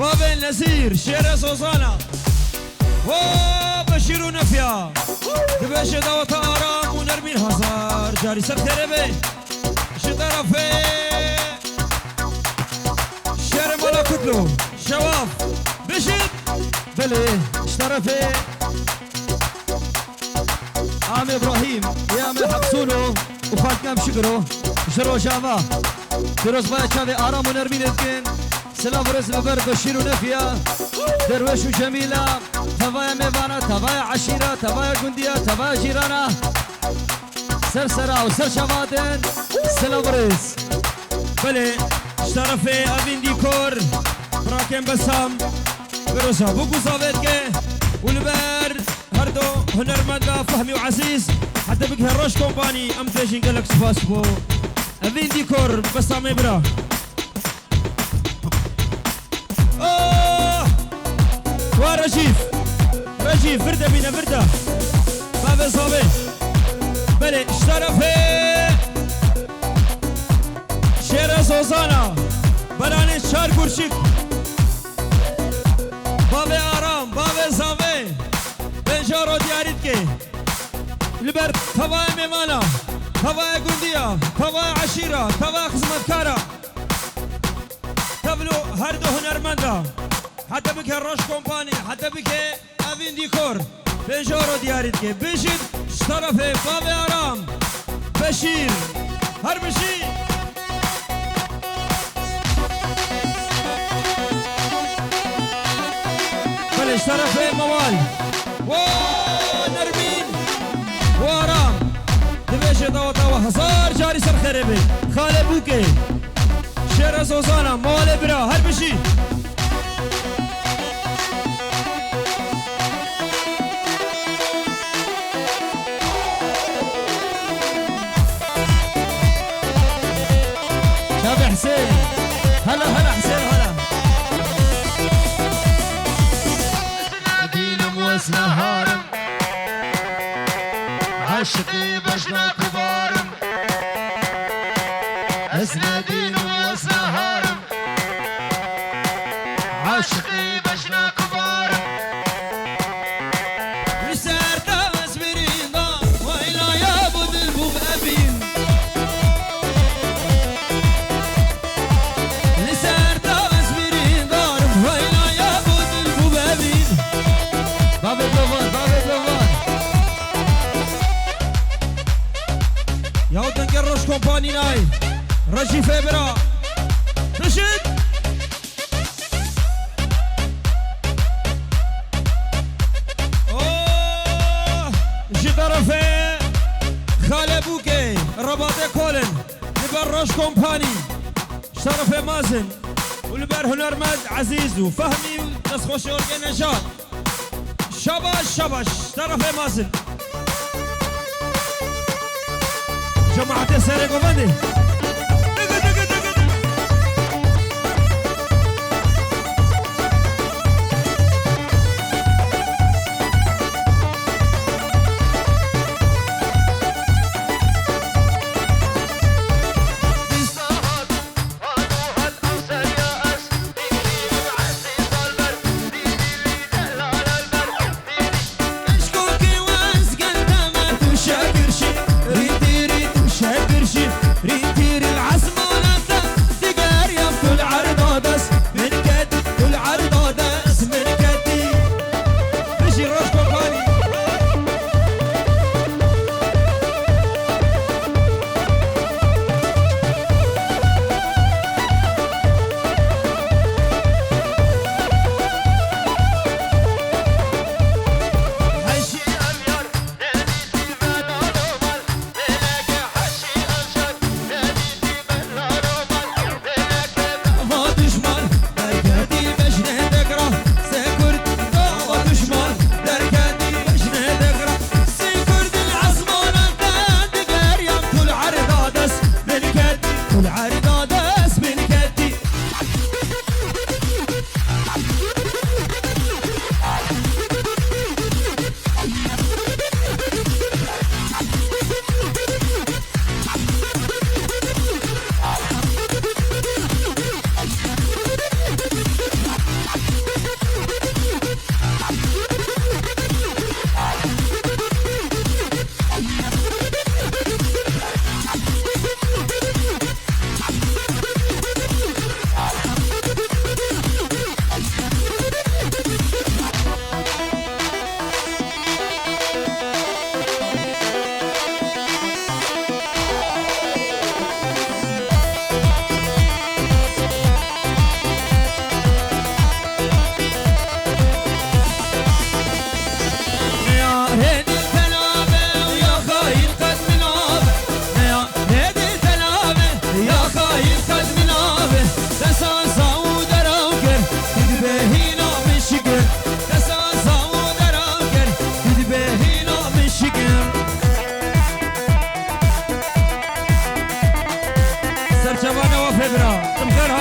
بابا نزير شير سوزانا وبشير ونفيا دبش دوت آرام ونرمين هزار جاري سر تربي شطرفي شير مالا كتلو شواف بشير بلي اشترفي عم ابراهيم يا عم حبسونو وفاتنا بشكرو جرو جاما دروز بايا شافي آرام ونرمين اذكين سلام ورزق ببر بشير ونفيا درويش وجميلة تبايا ميوانا تبايا عشيرة تبايا قندية تبايا جيرانا سرسرة وسر شماتن سلام ورزق بلي اشترفي افين ديكور براكين بسام بروسا بوكو صافيتكي والبر هردو هنرمندا فهمي وعزيز حتى بك هروش كومباني ام تيجين قالك سباسبو افين ديكور بسام ابرا ورجيف رجيف فردة بينا فردة بابا صابي بلي اشترفي شيرا سوزانا براني شار كرشيك بابا آرام بابا صابي بنجارو دياريتكي البرد تبايا ميمانا تبايا قندية تبايا عشيرة تبايا خزمتكارا تبلو هردو هنرمندا حتى بك الروش كومباني حتى بك افين ديكور بنجورو دياريتكي بشير اشترفي بابا آرام بشير هر بشير بل اشترفي موال ونرمين وآرام دبيش دوتا وهزار جاري سر خربي خالي بوكي شير سوزانا موال برا هر بشير حسين هلا هلا حسين هلا دينا موسنا هارم عشقي بجنا كبارم اسنا دينا موسنا هارم عشقي بجنا كبارم رسار تاس بريضا وإلا يا بود البوب أبين ياودن قروش كومباني ناي رجي فيبرا رشيد اوه جي طرفي خالي بوكي رباطي كولن لبروش كومباني شرفي مازن ولبر هنرمد عزيز وفهمي ونسخوش اورجانيجات شباش شباش طرفي مازن جماعة السرقة بندي ريتي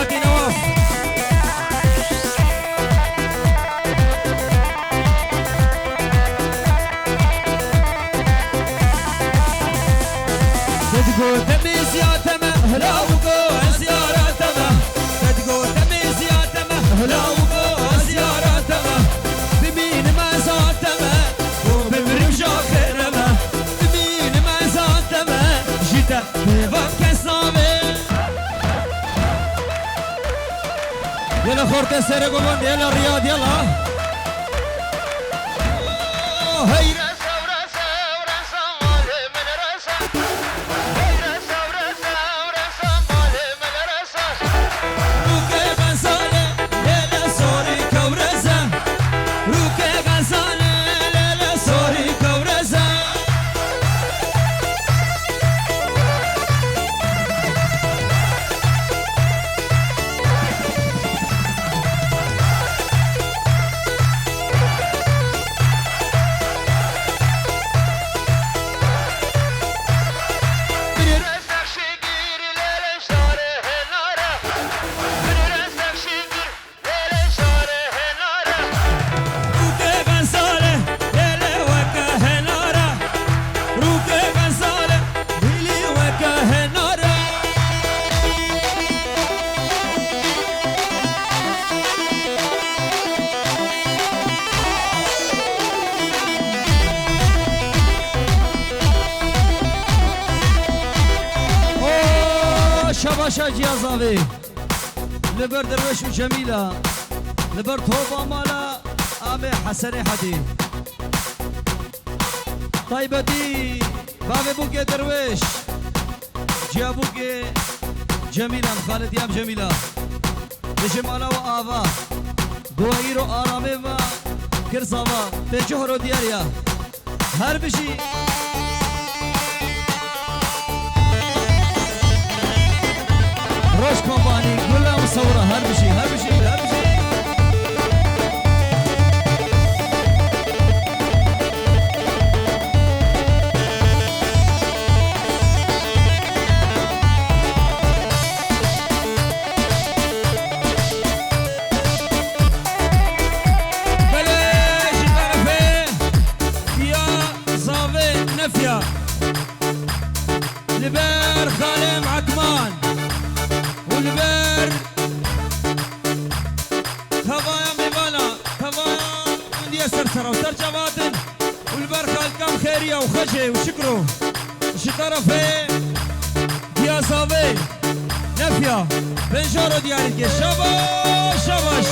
حاجي نواف تقول تميز يا تمه هلا وقوع زيارة تمه تقول تميز يا تمه هلا وقوع زيارة تمه بمين ما زاد تمه وبمرمش آخر مه بمين ما زاد تمه جيتا ببك صامي يلا خورت السيرة قولون يلا رياض يلا هي شباشا جيازاوي لبر درويش وجميلة لبر توبا مالا آمي حسني حدي طيبتي بابي بوكي درويش جابوكي جميلة خالد يام جميلة بجمالا وآفا دوائيرو آرامي و كرزاوا بجهرو دياريا هر بشي روش كومباني كلها مصورة هر بشي هر بشي هر بشي بلاش طرفي يا صافي نفيا لبير خالم عثمان والبر هوايا ميبانا هوايا ودي سرسرة وسرجباتن والبر خالكم خيرية وخشي وشكرو شي طرفي يا صافي نفيا بنشارو ديالك شباش شباش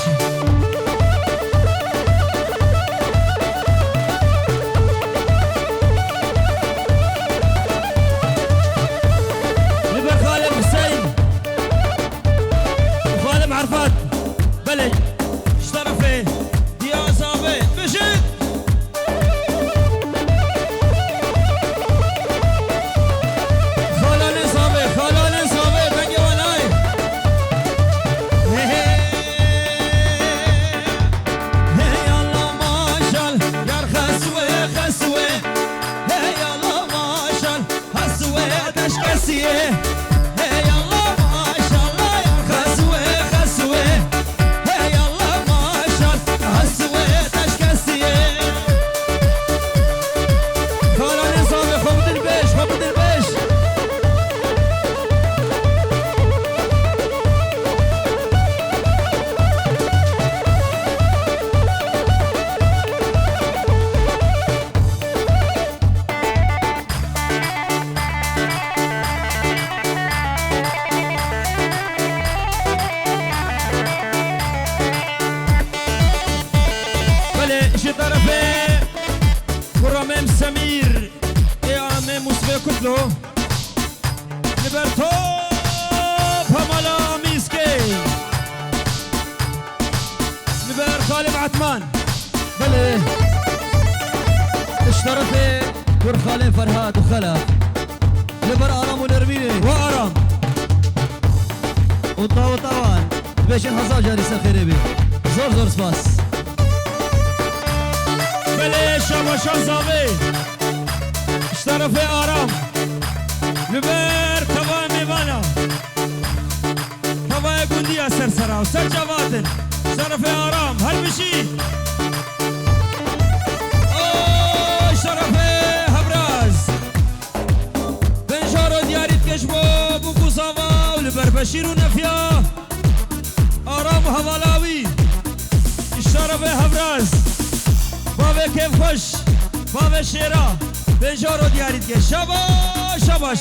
عرفات بلي اشترفي يا صافي مشيت خلاني صافي بقي وناي هي يلا ماشال يا خسوي هي يلا ماشال هسوي تشكسيه سمير يا عمي مسبي كتلو لبرتو بمالا ميسكي لبر خالم عثمان بلي اشترفي كور خالم فرهاد وخلف لبر آرام ونرميني وآرام وطاوان بيشن هزار جاري سخيري بي زور سباس بلي شباشا زاوي اشترفي آرام لبر كوای میوانا کوای دیا سرسرا و سر جوادن شرف آرام هر بشی اوه شرف هبراز بنجارو دیاریت کشبو بو صاوا و لبر بشیر و نفیا آرام و هوالاوی شرف هبراز بابه کیف خوش بابه شیرا بنجارو دیاریت کش شباش شباش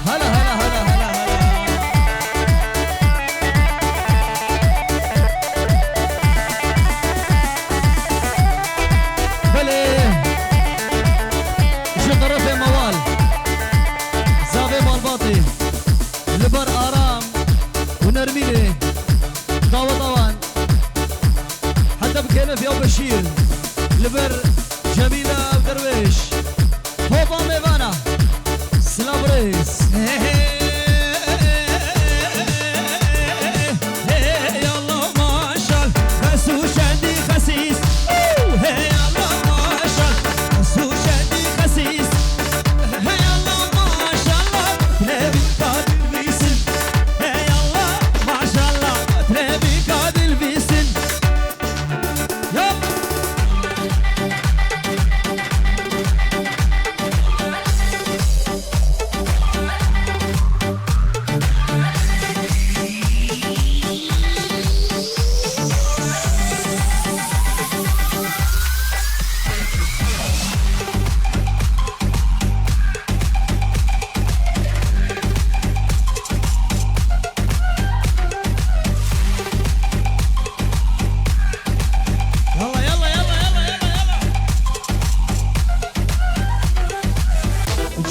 هلا هلا هلا هلا هلا بله شو طرف موال زاوي مالباطي لبر آرام ونرميني طاوة طوان حتى بكينف يا بشير لبر جميلة ودرويش هوبا ميفانا سلام ريس يلا ما شاء الله خسوش عندي خسيس يلا ما شاء الله خسوش عندي خسيس يلا ما شاء الله تلبي قادر بيسن يلا ما شاء الله تلبي قادر بيسن يلا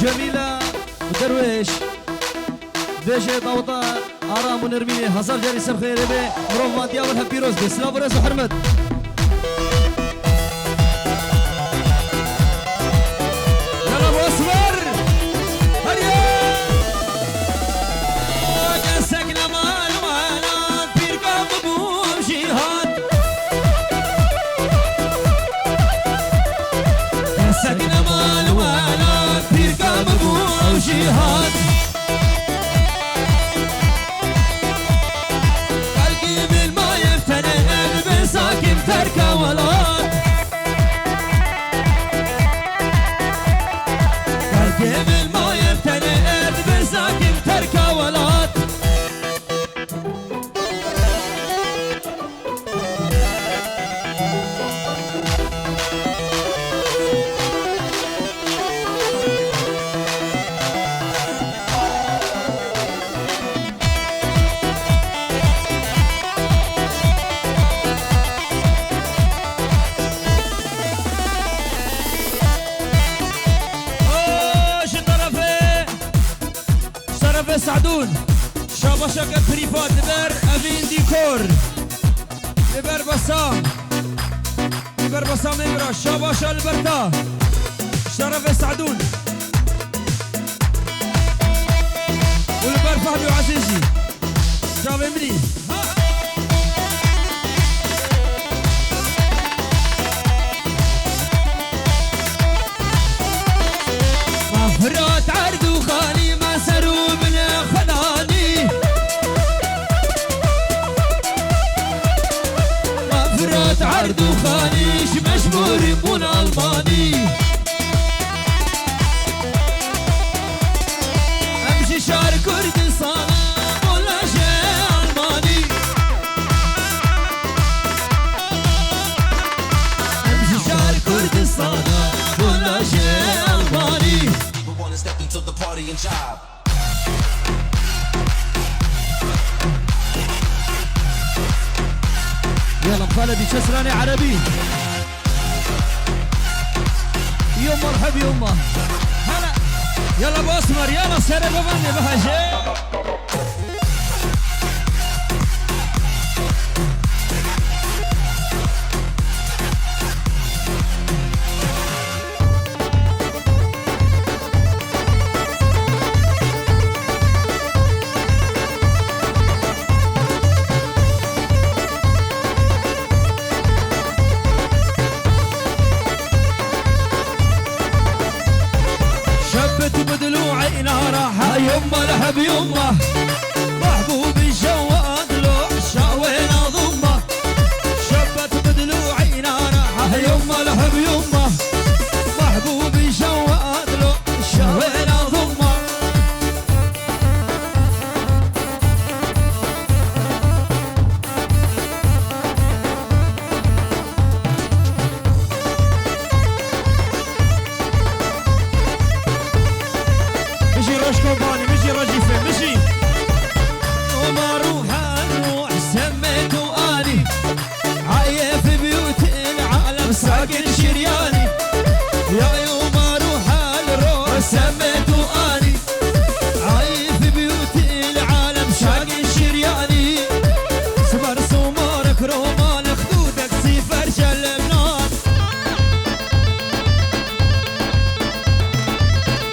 جميلة ودرويش بيجي طوطة آرام ونرميني هزار جاري سر خير بي مروف ماديا والهبي روز بي سلام ورز وحرمت يلا ابو اصفر هيا قسقنا مال وانا بيرقم ابو جهاد قسقنا مال وانا بيرقم ابو جهاد قلبي بالما يفتنن بساكن تركه ولاد قبل ما يبتلد بساكن تركه ولاد سعدون شاباشا بريفات لبر افين ديكور لبر بسام امرا شاباشا البرتا شرف سعدون ولبر فهمي وعزيزي شاب امري مفرات عرض وخالي ما سروا من خلاني مفرات عرض وخاليش مشمور من الماني امشي شعر كردستان ولا شيء الماني امشي شعر كردستان ولا شيء الماني Step into the party and jive. يلا مخالدي كسراني عربي يوم مرحب يوم هلا يلا ابو اسمر يلا سر بغني بهجه يما لحب يما محبوبي جواد له شاوين ضمه شبت بدلوعي نارها يما لحب يما محبوبي جواد له شاوين ضمه مشي روش كوباني مشي رجيفه مشي وما روح نروح سميته اني عايف بيوت العالم ساكن شرياني يا يوم اروح الروح سميته اني عايف بيوت العالم ساكن شرياني صبر سمارك رومان خدودك سيفر جلبنان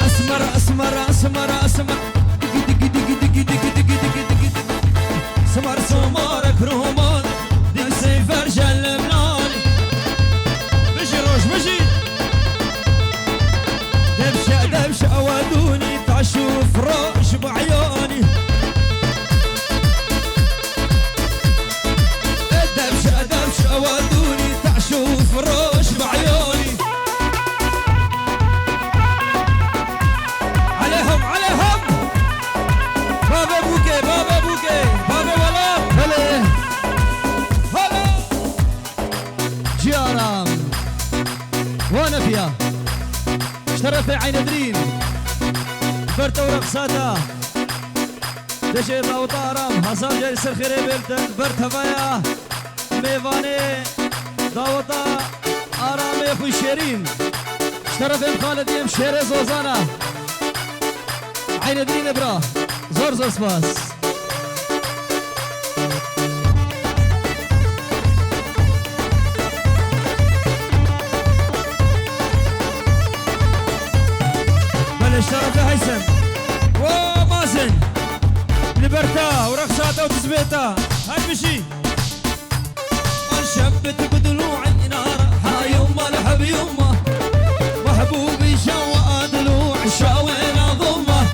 اسمر اسمر اسمر اسمر دق دق دق دق دق دق دق دق سمر سمارك رومان ديك سيفر جلبنان مشي روش مشي دبشة دبشة ودوني تعشوف روش بعيوني دبشة دبشة ودوني تعشوف روش بعيوني عليهم عليهم بابا بوكي بابا بوكي بابا ولا هلا هلا جيارام وانا فيها اشترف عين درين برتا ورقصاتا تشي داوطارم حسام جاي سر خيري بلتن برت هفايا ميفاني داوطا آرامي خوي شيرين اشترف خالد يم شيري زوزانا عين درين برا زور زور سباس بل اشترف هيثم ومازن لبرتا ورقصاتا وتزبيتا هاي مشي شبت بدلوعي نار ها يما لحب يما محبوبي شواد لوع شاوين ضمه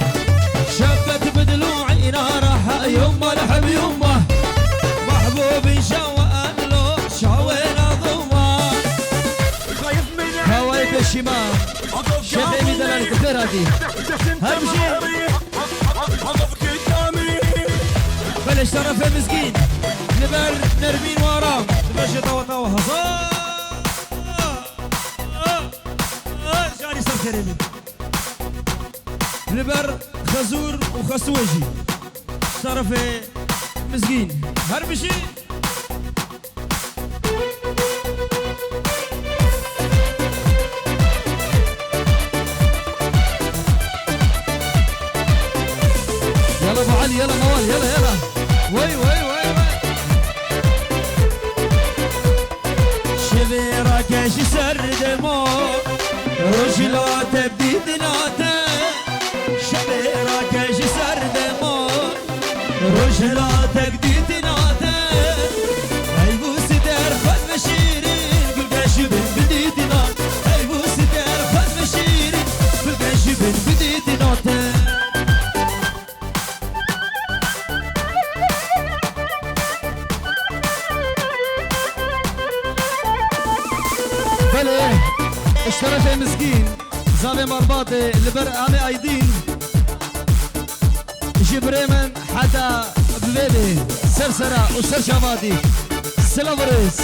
شبت بدلوعي نار ها يما لحب يما محبوبي شواد لوع شاوين ضمه هواي بالشمال شيخ ميدان الكثير هذه همشي بلش طرف مسكين نبر نرمين وراه نمشي طوى طوى جاري صار كريمي نبر خزور وخسوجي طرف مسكين هربشي يلا ابو علي يلا موال يلا يلا وي وي وي وي شبيرا كاش سرد مو رجلا تبدي دناته شبيرا كاش سرد مو رجلا تبدي دناته هاي بوس دار خد مشيرين كل كاش بدي دنات هاي بوس دار خد مشيرين كل كاش بدي دناته بله اشترف مسكين زامي مرباطي لبر عامي ايدين جبريمن حتى بليلي سرسرة وسر شمادي سلافريس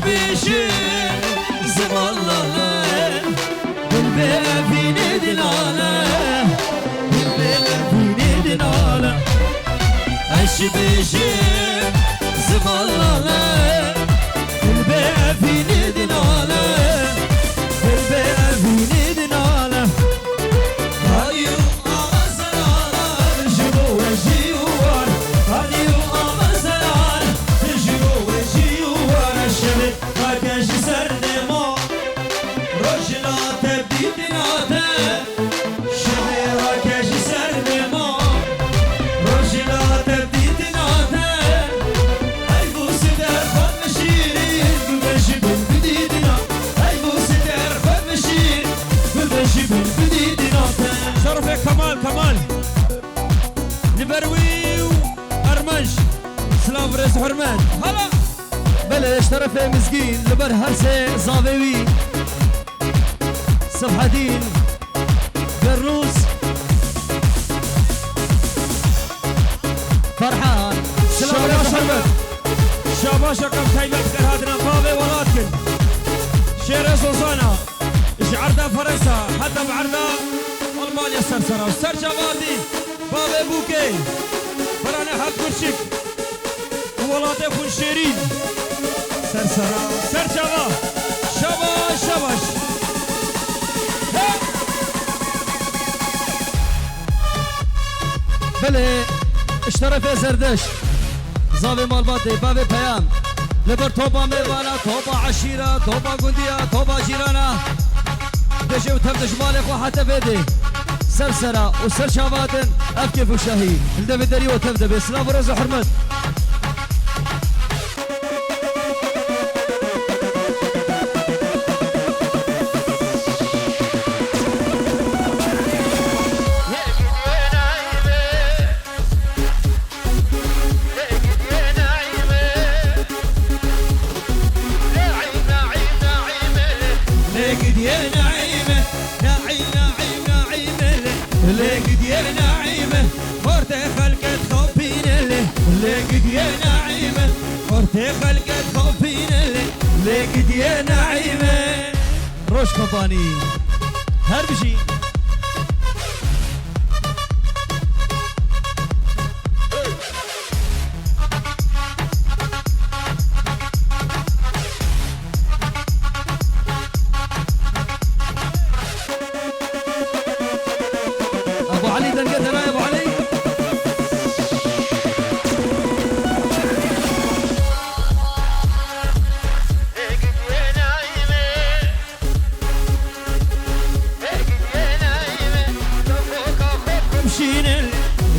بيشي زمالله بالبيفين دلاله بالبيفين دلاله ايش بيشي زمالله بالبيفين دلاله بالبيفين دلاله هايو امسلال جيبو جيوار هايو امسلال جيبو جيوار شبه ما كاش سرني حرمت هلا بله اشترف مسكين لبر هرسي زاويوي صفحة دين قروس فرحان سلام عليكم حرمت شاباشا كم تايلت كر هادنا بابي ولاتكن شير سوسانا شعرنا فرنسا حتى بعرنا المانيا سرسرة وسر جوادي بابي بوكي فرانا حق كرشك وولاتي خون شيرين سرسرة سر جوا شاباش شاباش بله اشترف زردش زاوي مالباتي بابي بيام لبر توبا ميوانا توبا عشيرة توبا قندية توبا جيرانا دجي وتبدش مالك وحتى بيدي سرسرة وسر شاباتن أبكيف وشهي الدبي دري وتبدأ بإسلام ورز وحرمت لقد يا نعيمة فرت خلقت خبينا له لقد يا نعيمة فرت خلقت خبينا له لقد يا نعيمة روش كومباني هر بشي ابو علي دنقتنا يا ابو علي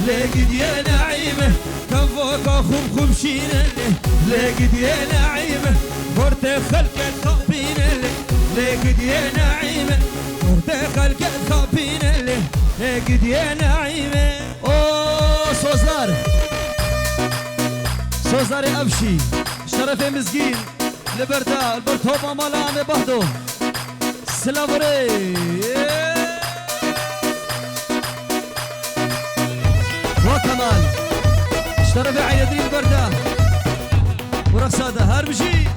لقد يا نعيمة كفوك خم خمشينا لقد يا نعيمة فرت خلقت خبينا لقد يا نعيمة فرت خلقت خبينا لقد يا نعيمة اوه سوزار سوزاري ابشي شرف مسكين لبرتا البرتوبة مالامي بهدو سلافوري وكمان اشترف عين يدري البردا ورقصاده هربشي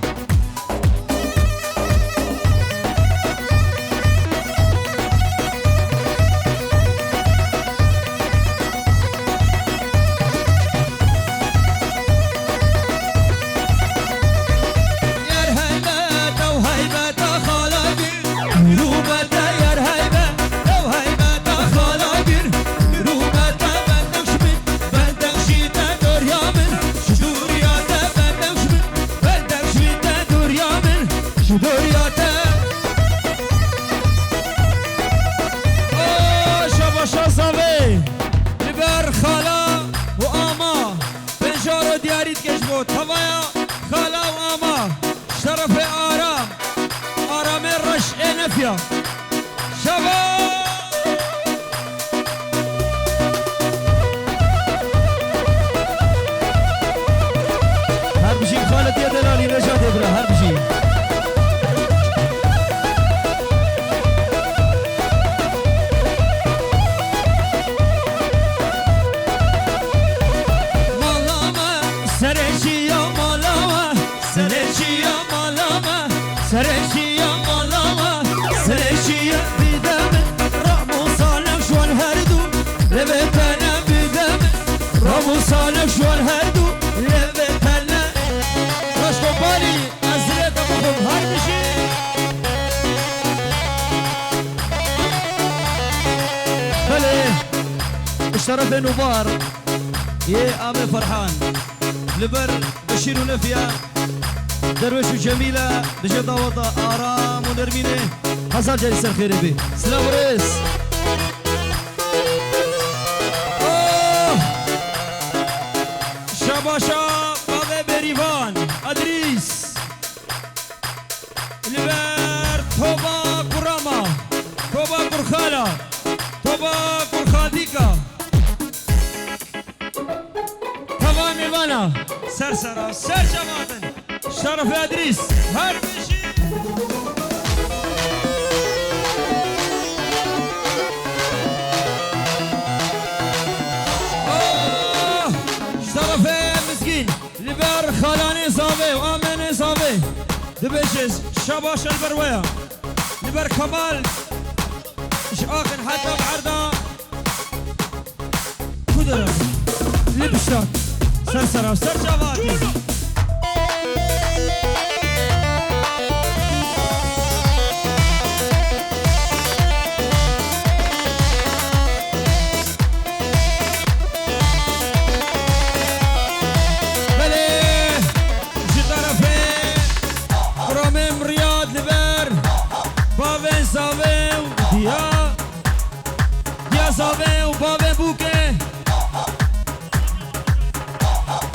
هوايا خلا وأما شرف آرام آرام الرش نفيا شباب هربشي خالد يا دلالي رجع دبرة هربشي سرشيا مالاما سرشيا بدم رامو صالح شو الهردو لبتنا بدم رامو صالح شو الهردو لبتنا رشكو بالي أزرق أبوهم هربشي بله اشترف نوبار يا آمي فرحان لبر بشير ونفيا درويش وجميلة بجد وضع آرام ونرمينة حصل جاي سر خيري بي سلام وريس شباشا بابا بريفان أدريس لبر توبا كراما توبا كرخالة توبا كرخاديكا تمام إيوانا سر سرسرا سر جماعتن شرف ادریس هر بشی شرف مسكين لبر خلاني صافي وامن صافي دبشز شباش البرويه لبر كمال شاكن حتى بعرضه كدر لبشات سرسرا سر جواتي صافي وبابي بوكي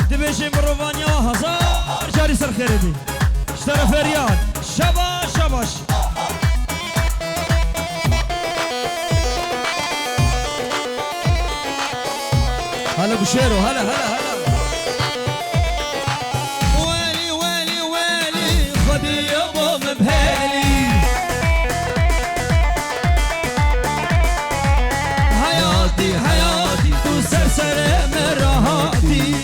دبشي مروفانيا هزار جاري سر خيردي اشترى في رياض شباش شباش هلا بشيرو هلا هلا هلا ويلي ويلي ويلي خدي يابا مبهالي حياتي تو سرسر مرهاتي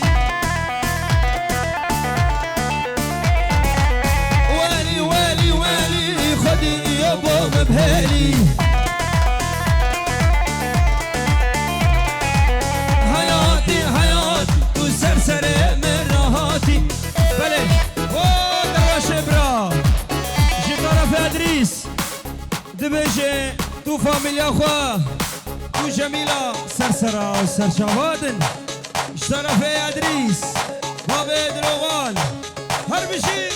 ويلي ويلي ويلي خدي يابا مبهالي حياتي تو سرسر مرهاتي بله او دواش برا جي طرف ادريس دبجي تو فاميليا خواه جميلة سرسرة وسرشوادن اشترى في ادريس بابي دروغان هربشي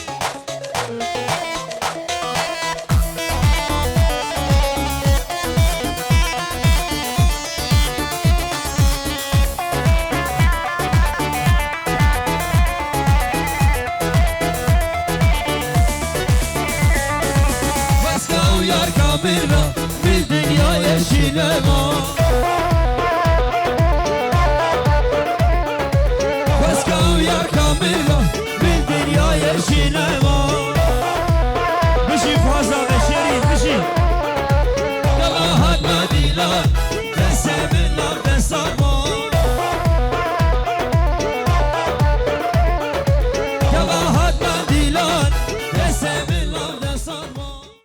بسكا ويار كاميرا بالدنيا يشيلما شينما بشي فازا بشيرين بشي يلا هاد مدينة دسم الله دسام